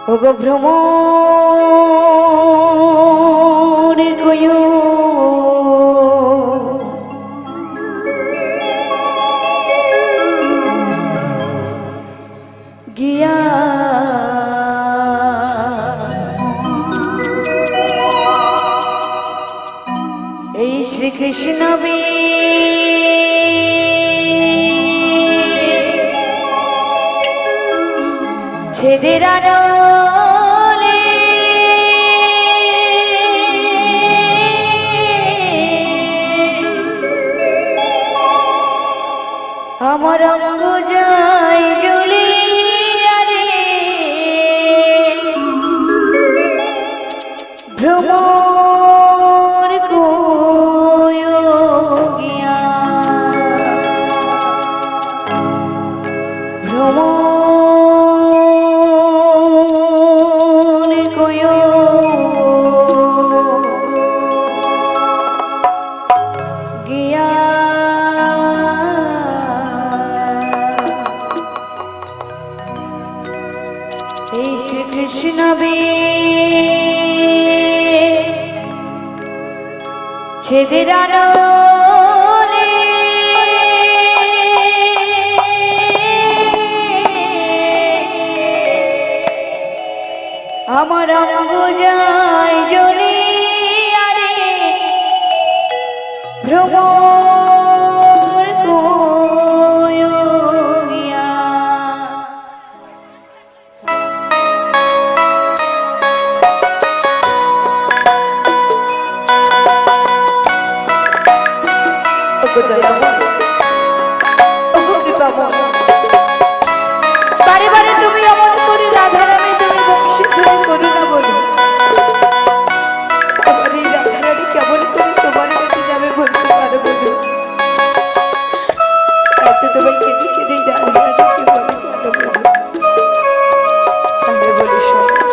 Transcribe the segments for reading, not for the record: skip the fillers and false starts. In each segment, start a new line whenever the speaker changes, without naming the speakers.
ওগো ভ্রমণ কয়ো গিয়া এই শ্রীকৃষ্ণ ছেদের আড়ালে আমার অঙ্গ যায় জ্বলিয়া রে ভ্রমণ কয়ো গিয়া ভ্রমণ কয়ো গিয়া এই শ্রীকৃষ্ণ ছেদের আড়ালে আমার অঙ্গ যায় জ্বলিয়া রে ভ্রমণ কয়ো গিয়া বারে বারে তুমি অমন করে রাধারামে তুমি বংশী ধরে করো না বলো আমার এই রাধারানী কেমন করে তোমার কাছে যাবে বলতে পারো বলো এত তোমায় কেঁদে কেঁদে রাধারানীকে বলে ভালো বলো তাহলে বলি শোনো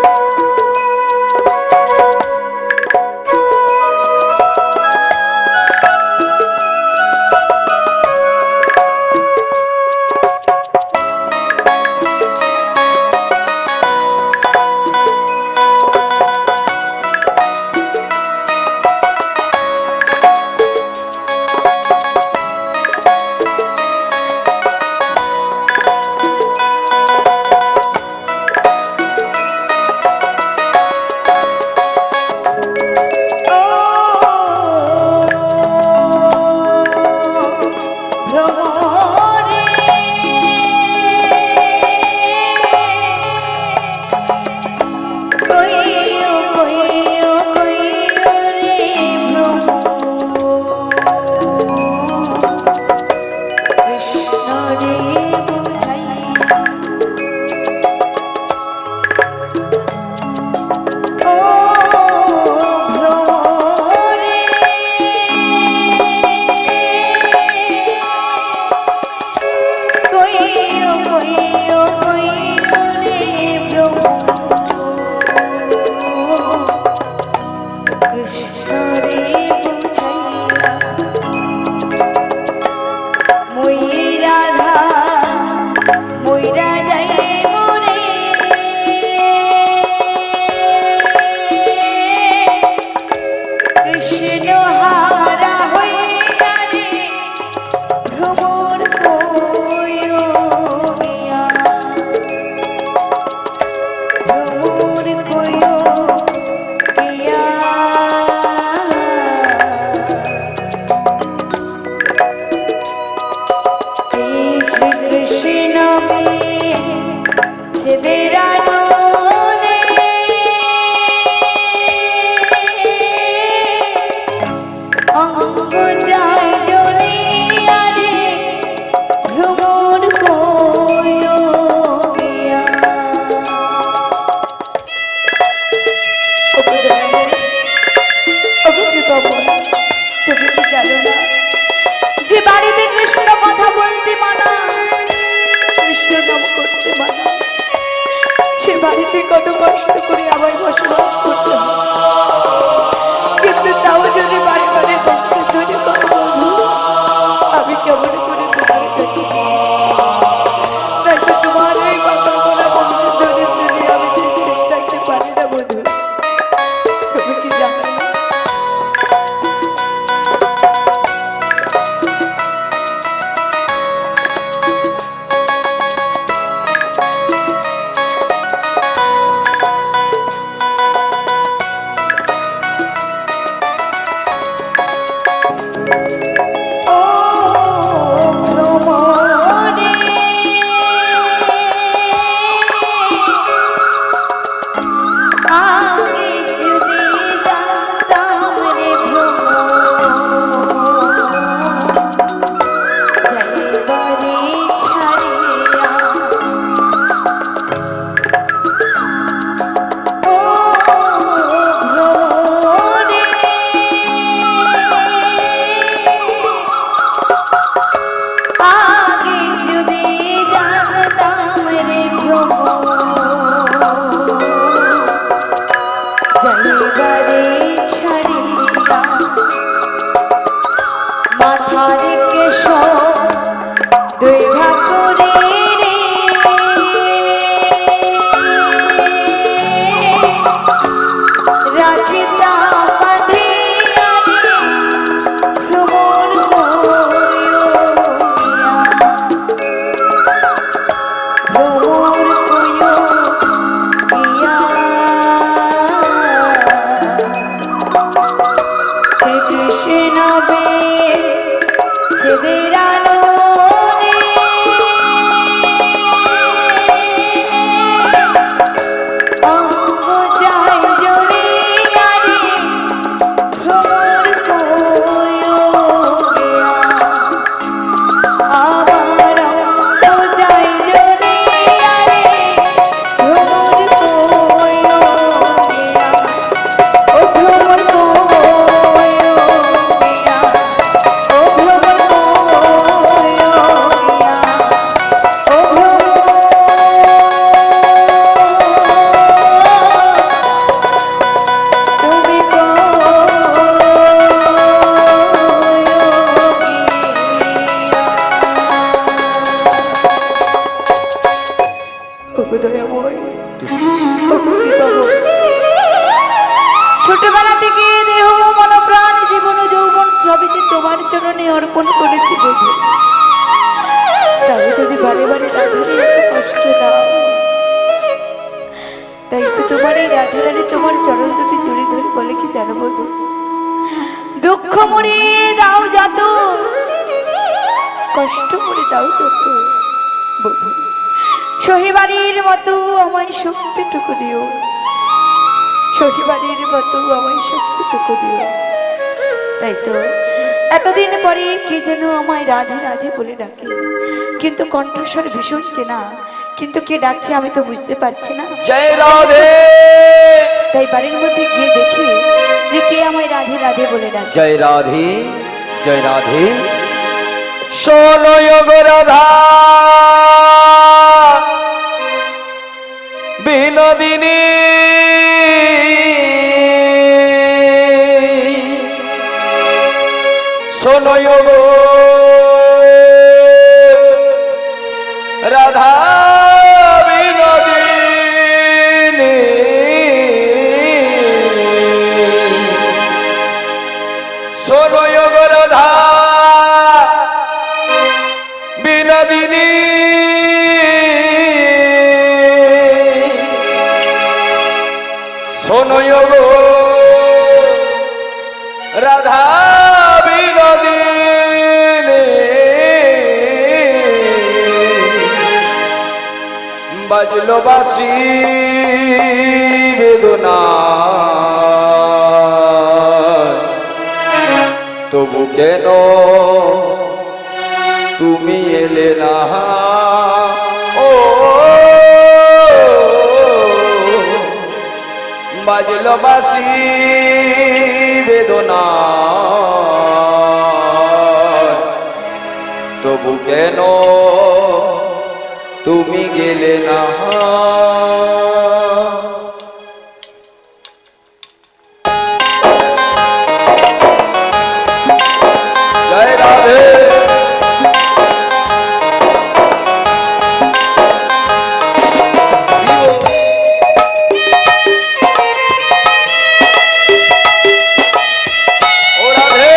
যে বাড়িতে কৃষ্ণ কথা বলতে মানা কৃষ্ণ নাম করতে মানা সে বাড়িতে কত কষ্ট করে আমায় বসবাস করতে কিন্তু তাও যদি বাড়ি বাড়ি বংশে ধরে কত বধু আমি কেমন করে তোমার কাছে নয়তো তোমার এই কথা বলা বংশে ধরে শুনে আমি চেষ্টা অঙ্গ যায় জ্বলিয়া রে ভ্রমর কইয়া আমার অঙ্গ যায় জ্বলিয়া রে ভ্রমর কইয়া ও ভ্রমর কইয়া ও ভ্রমর কইয়া ও তুমি ছোটবেলা থেকে দেহ মন প্রাণ জীবন ও যৌবন সবই যে তোমার চরণে অর্পণ করেছি প্রভু, তাও যদি বারে বারে রাধারে এত কষ্ট দাও, তাই তো তোমার এই রাধারানী তোমার চরণ দুটি জড়ি ধরে বলে কি জানো বধূ, দুঃখ মরে দাও যত, কষ্ট মরে দাও যত বধূ, সহিবাড়ির মতো আমায় শক্তিটুকু দিও, সহিবাড়ির মতো আমায় শক্তিটুকু দিও। তাই তো এতদিন পরে কে যেন আমায় রাধে রাধে বলে ডাকে, কিন্তু কণ্ঠস্বর ভীষণ চেনা, কিন্তু কে ডাকছে আমি তো বুঝতে পারছি না।
জয় রাধে।
তাই বাড়ির মধ্যে গিয়ে দেখি যে কে আমায় রাধে রাধে বলে ডাকে।
জয় রাধে জয় রাধে। শোনো গো রাধা বিনোদিনী, শোনো গো রাধা বিনোদিনী, শোনো গো রাধা বিনোদিনী, শোনো গো রাধা বিনোদিনী, বাজলো বাঁশি বেদনা, তবু কেন তুমি এলে না, ও বাজলো বাঁশি বেদনা, তবু কেন তুমি গেলে না। জয় রাধে। ও রাধে।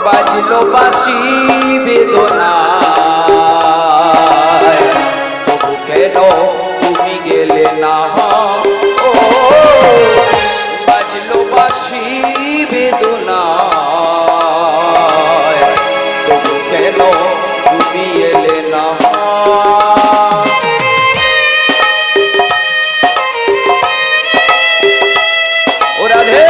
বাজলো বাঁশি বেদনায়, তবু কেন তুমি গেলে না, ও বাজলো বাঁশি বেদনায়, তবু কেন তুমি এলে না। ও রাধে।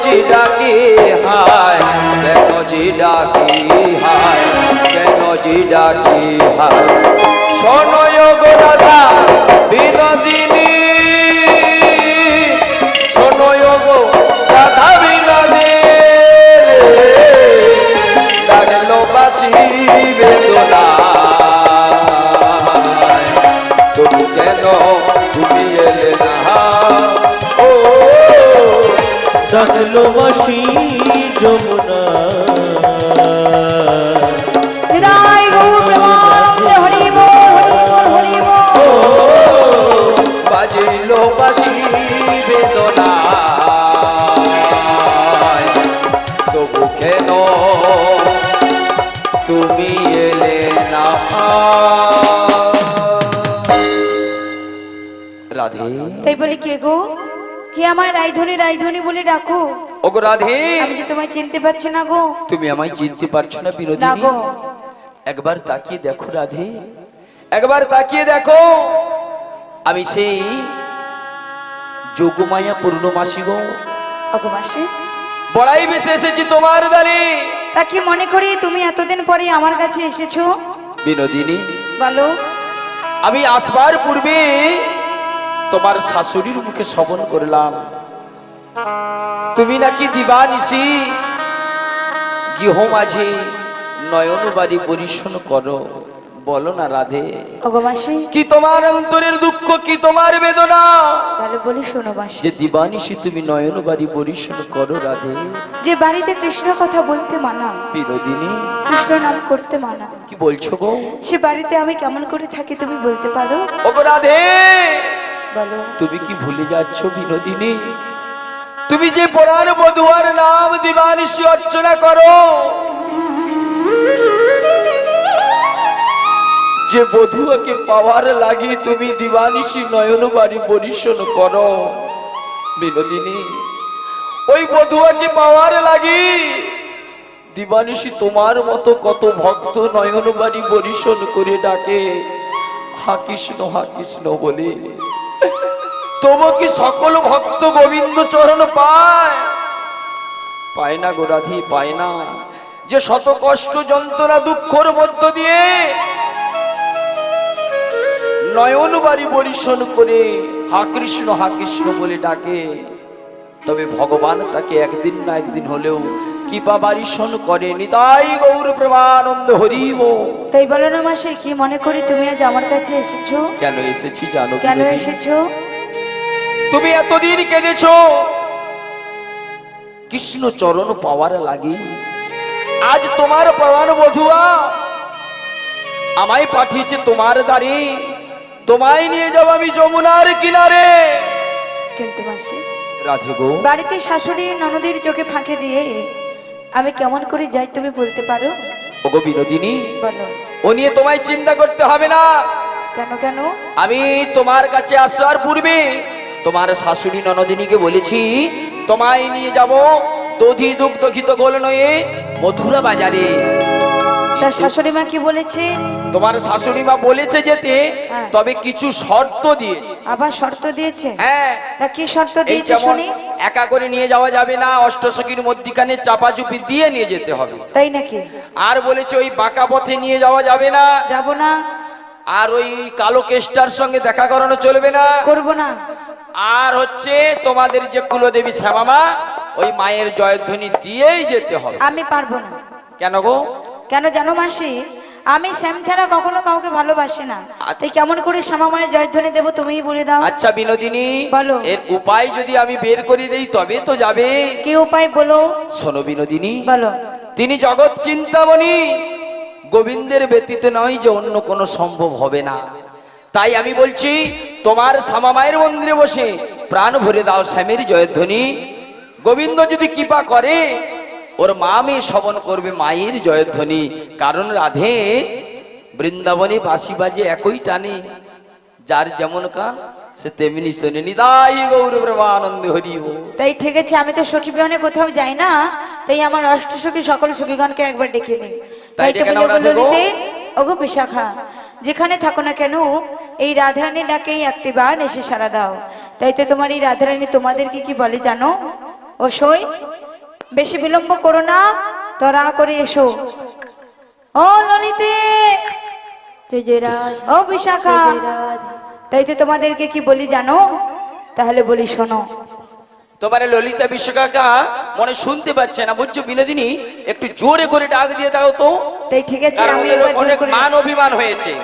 জি ডাকি হায় কেন জি ডাকি হায় কেন জি ডাকি হায় শোনো গো রাধা বিনোদিনী শোনো গো রাধা বিনোদিনী ডাকলো বাসি বেদনা তবু কেন তুমি এলে না ও
ডাকলো বাসি যমুনা
হৃদয় গৌর প্রেমানন্দে হরি বল হরি বল হরি বল।
বাজিল বাসি বেদনা তবু কেন তুমি এলে না রাধে
তাই বলে কে গো, কে আমার রাইধনী রাইধনী বলে ডাকো?
ওগো রাধে
আমি যে তোমায় চিনতে পারছি না গো।
তুমি আমায় চিনতে পারছো না
না
বিনোদিনী
গো।
একবার তাকিয়ে দেখো রাধে একবার তাকিয়ে দেখো আমি সেই যোগমায়া পূর্ণমাসী গো
ওগো মাসি,
বড়াই বেশি এসেছি তোমার দ্বারে
তা কি মনে করি তুমি এতদিন পরে আমার কাছে এসেছো?
বিনোদিনী
বলো।
আমি আসবার পূর্বে তোমার শাশুড়ির মুখে শ্রবণ করলাম তুমি নাকি দিবানিশি গৃহ মাঝে নয়ন বাড়ি পরিশোন করো বলো না রাধে
ওগো মাসি,
কি তোমার অন্তরের দুঃখ কি তোমার বেদনা
তাহলে বলি শোনো মাসি।
যে দিবানিশি তুমি নয়ন বাড়ি পরিশোন করো রাধে
যে বাড়িতে কৃষ্ণ কথা বলতে মানা,
বিনোদিনী
কৃষ্ণ নাম করতে মানা,
কি বলছো গো
সে বাড়িতে আমি কেমন করে থাকি তুমি বলতে পারো?
ওগো রাধে
বলো।
তুমি কি ভুলে যাচ্ছ বিনোদিনী তুমি যে পরার বধুয়ার নাম দিবানিশি অর্চনা করো যে বধুয়াকে পাওয়ার লাগি তুমি দিবানিশি নয়ন বাড়ি পরিশোন করো বিনোদিনী ওই বধুয়াকে পাওয়ার লাগি দিবানিশি তোমার মতো কত ভক্ত নয়ন বাড়ি পরিশোন করে ডাকে হা কৃষ্ণ বলে তবু কি সকল ভক্ত গোবিন্দ চরণ পায় পায় না গো রাধি পায় না যে শত কষ্ট যন্ত্রণা দুঃখের মধ্য দিয়ে নয়ন বাড়ি পরিশোন করে হা কৃষ্ণ বলে ডাকে তবে ভগবান তাকে একদিন না একদিন হলেও কৃপা বারিশন করে নিতাই গৌর প্রেমানন্দ হরিব
তাই বলো না মাসি, কি মনে করি তুমি আজ আমার কাছে এসেছো?
কেন এসেছি জানো
কেন
বিনোদিনী?
এসেছো?
তুমি এতদিন কেঁদেছো কৃষ্ণ চরণ পাওয়ার লাগি আজ তোমার প্রাণ বধুয়া আমায় পাঠিয়েছে তোমার দ্বারে তোমায় নিয়ে যাব আমি যমুনার কিনারে
কিন্তু মাসি,
রাধে গো
বাড়িতে শাশুড়ি ননদের চোখে ফাঁকে দিয়ে আমি কেমন করে যাই তুমি বলতে পারো?
ওগো বিনোদিনী
বলো।
ও নিয়ে তোমায় চিন্তা করতে হবে না
কেন কেন?
আমি তোমার কাছে আসার পূর্বে তোমার শাশুড়ি ননদিনীকে বলেছি তোমায় নিয়ে যাব দধি দুগ্ধ ঘিত গোল নয়ে মথুরা বাজারে
তার শাশুড়ি মা কি বলেছে?
তোমার শাশুড়ি মা বলেছে যেতে
হ্যাঁ।
তবে কিছু শর্ত দিয়েছে
আবার শর্ত দিয়েছে?
হ্যাঁ
তা কি শর্ত
এই
দিয়েছে
যেমন
শুনি?
একা করে নিয়ে যাওয়া যাবে না অষ্টসখীর মধ্যিখানে চাপাচুপি দিয়ে নিয়ে যেতে হবে
তাই নাকি?
আর বলেছে ওই বাঁকা পথে নিয়ে যাওয়া যাবে না
যাব না।
আর ওই কালো কেষ্টার সঙ্গে দেখা করানো চলবে না
করব না।
আর হচ্ছে তোমাদের যে কুলদেবী শ্যামামা ওই মায়ের জয়ধ্বনি দিয়েই যেতে হবে
আমি পারবো না।
কেন গো
কেন জানো মাসি, আমি শ্যাম ছাড়া কখনো কাউকে ভালোবাসি না। তাই কেমন করে শ্যামা মায়ের জয়ধ্বনি দেবো তুমিই বলে দাও।
আচ্ছা বিনোদিনী
বলো।
এর উপায় যদি আমি বের করে দেই তবে তো যাবে
কি উপায় বলো?
শোনো বিনোদিনী
বলো।
তিনি জগৎ চিন্তামণি গোবিন্দের ব্যতীত নয় যে অন্য কোনো সম্ভব হবে না তাই আমি বলছি তোমার শ্যামা মায়ের মন্দিরে বসে প্রাণ ভরে দাও শ্যামের জয়ধ্বনি গোবিন্দ যদি কৃপা করে ওর মা মেয়ে শ্রবণ করবে মায়ের জয়ধ্বনি কারণ রাধে বৃন্দাবনে বাঁশি বাজে একই টানে যার যেমন কান সে তেমনি শোনে নিতাই গৌর প্রেমানন্দ হরি বল।
তাই ঠিক আছে, আমি তো সখী বিহনে কোথাও যাই না, তাই আমার অষ্টসখী সকল সখীগণকে একবার ডেকে নিই।
তাই
তাই তো
ডেকে নাও
বলে
রাধে গো।
ললিতে, ওগো বিশাখা, যেখানে থাকো না কেন এই রাধারানীর ডাকেই একটি বার এসে সাড়া দাও। তাই তো তোমার এই রাধারানী তোমাদেরকে কি বলে জানো? ও সই বেশি বিলম্ব করো না, তোরা করে এসো। ও ললিতে,
জয় জয় রাধে,
ও বিশাখা,
জয় জয় রাধে।
তাই তো তোমাদেরকে কি বলি জানো? তাহলে বলি শোনো।
তোমার ললিতা বিশ্বকাকা মনে শুনতে পাচ্ছে না, বুঝছো বিনোদিনী? একটু জোরে করে ডাক দিয়ে দাও তো।
তাই ঠিক আছে,
কারণ
আমি
ওদের
এবার জোর
অনেক
করে-
মান অভিমান হয়েছে।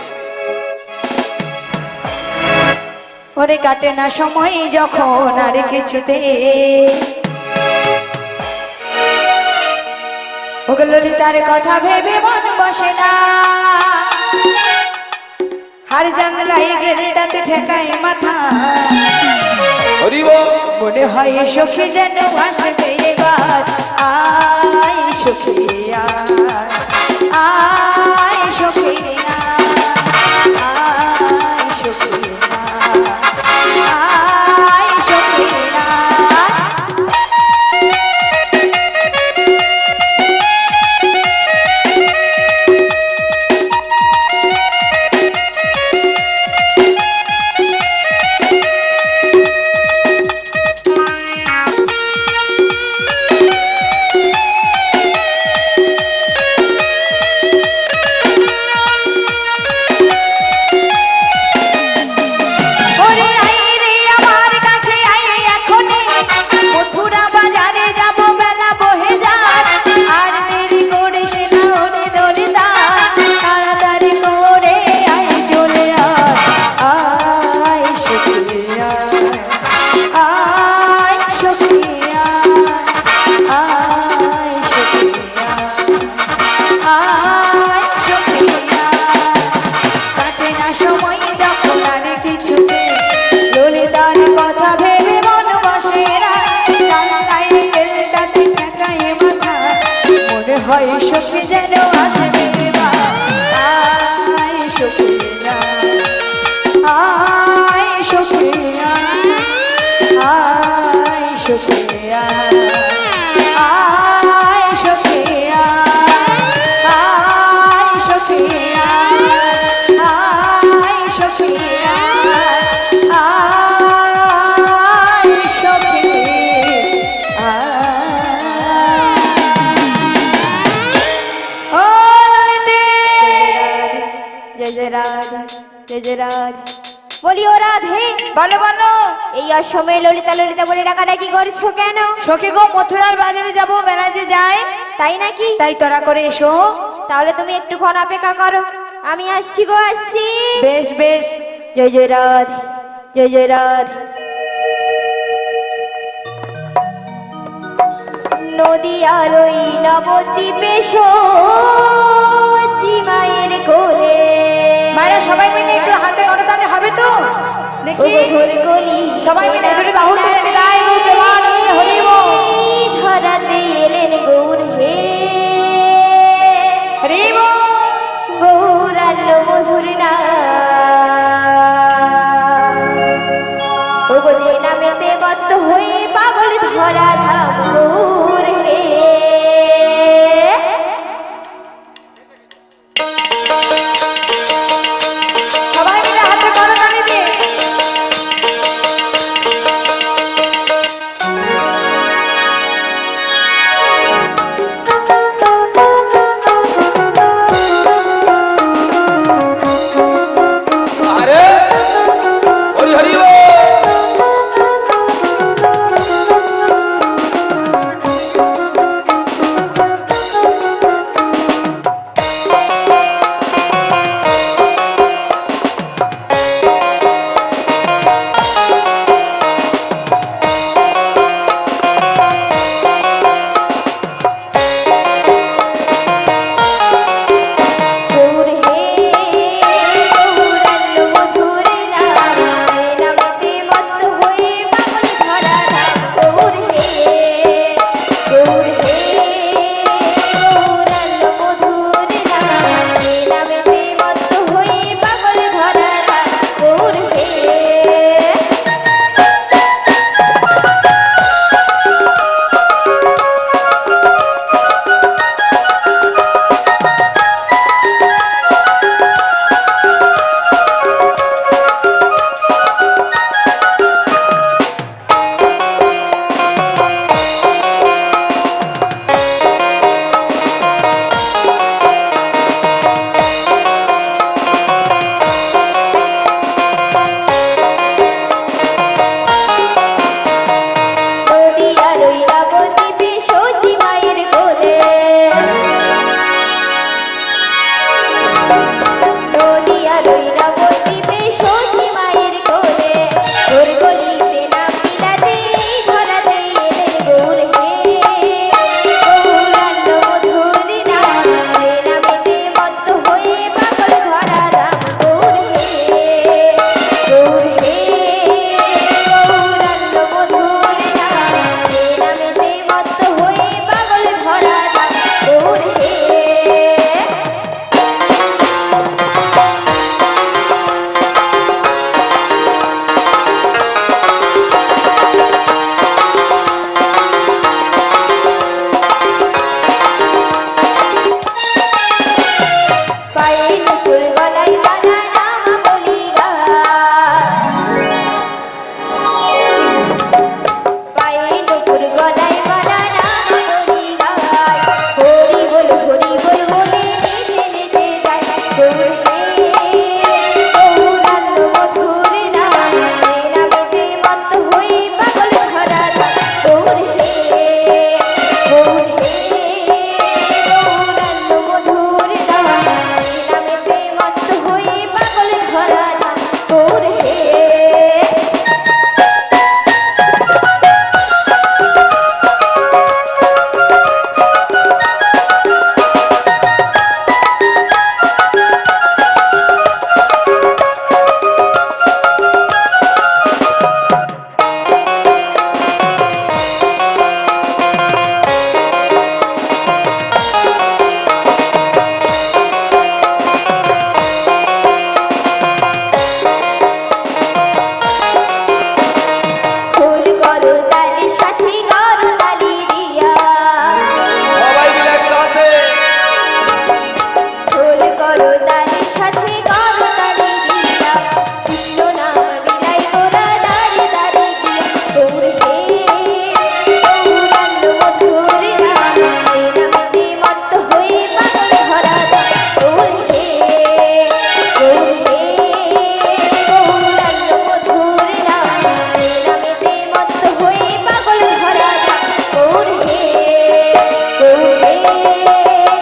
ওরে কাটে না সময় যখন আর কিছুতে, ওকে ললিতার কথা ভেবে মন বসে না, হার জানলাই গেলটাতে ঠেকায় মাথা,
হরি বল।
মনে হয় সখী যেন আসবে এবার, আয় সখী আয় সখী আয় সখী আয় সখী। ওরে আই রে আমার কাছে আই এখনি, মথুরা বাজারে যাব বেলা বহে যায়, আর দেরি করিস না ওরে ললিতা, তাড়াতাড়ি করে আই চলে আয় সখী আয় সখী আয় সখী আয় সখী। কাটে না সময় যখন আর কিছুতে, ললিতার কথা ভেবে মন বসে না, জানলায় বেলটাতে ঠেকায় মাথা, মনে হয় সখী যেন আসবে এবার, আয় সখী আয় সখী আয় সখী আয় সখী আয় সখী আয় সখী আয় সখী ও ললিতে,
জয় জয় রাধে, জয় জয় রাধে। বলি ও রাধে,
বলো বলো।
এই অসময়ে ললিতা ললিতা বলে ডাকাডাকি করছো কেন?
সখী গো, মথুরার বাজারে যাবো, মেলাজে যায়,
তাই নাকি?
তাই তোরা করে এসো।
তাহলে তুমি একটুক্ষণ অপেক্ষা করো, আমি আসছি গো, আসছি।
বেশ বেশ।
জয় জয় রাধে, জয় জয় রাধে। নদীয়ার ওই নবদ্বীপে সচি মায়ের কোলে,
মায়েরা সবাই মিলে একটু হাতে করতালে হবে তো? দেখি
ঘোর গলি
সবাই মিলে দুটি বাহু তুলে নিদায় গো প্রেমানন্দে হরি বল।
ধরাতে এলেন গৌর হে,
হরি বল।
গৌরান্ন মধুর নাম, ও গো যে নামেতে মত্ত হয়ে পাগল ধরা ধাম গৌর হে।
সবাই মিলে হাতে করতালি দিয়ে।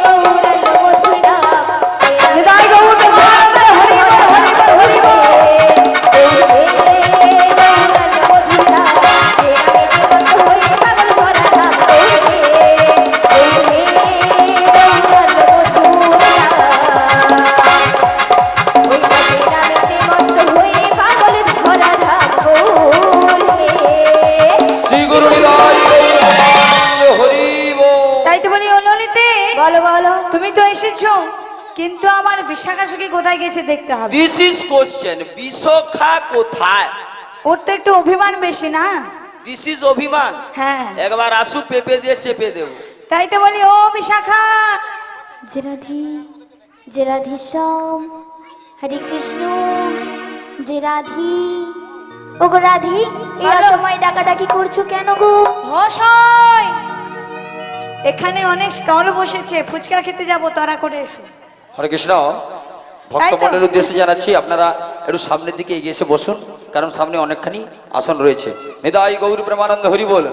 গৌরাঙ্গ মথুরা
নিতাই গৌর প্রেমানন্দ হরি বল হরি বল হরি বল।
শ্রী গুরু নিতাই গৌর প্রেমানন্দ হরি বল।
তাই তো বলি ও ললিতে,
বলো বলো
তুমি তো এসেছো, কিন্তু আমার বিশাখা সখী কোথায় গেছে দেখতে হবে।
দিস ইজ কোশ্চেন, বিশাখা কোথায়?
ওর তো একটু অভিমান বেশি না?
দিস ইজ অভিমান।
হ্যাঁ,
একবার আসু পেপে দিয়ে চেপে দেব।
তাই তো বলি ও বিশাখা।
যে রাধেশ্যাম হরে কৃষ্ণ, যে রাধি। ও গো রাধি, এই
বলো।
অসময় ডাকাডাকি করছো কেন গো?
মশাই, এখানে অনেক স্টল বসেছে, ফুচকা খেতে যাবো, তারা করে এসো।
হরে কৃষ্ণ।
তাই তো।
ভক্তমণ্ডলের উদ্দেশ্যে জানাচ্ছি আপনারা একটু সামনের দিকে এগিয়ে এসে বসুন, কারণ সামনে অনেকখানি আসন রয়েছে। নিতাই গৌর প্রেমানন্দ হরি বল।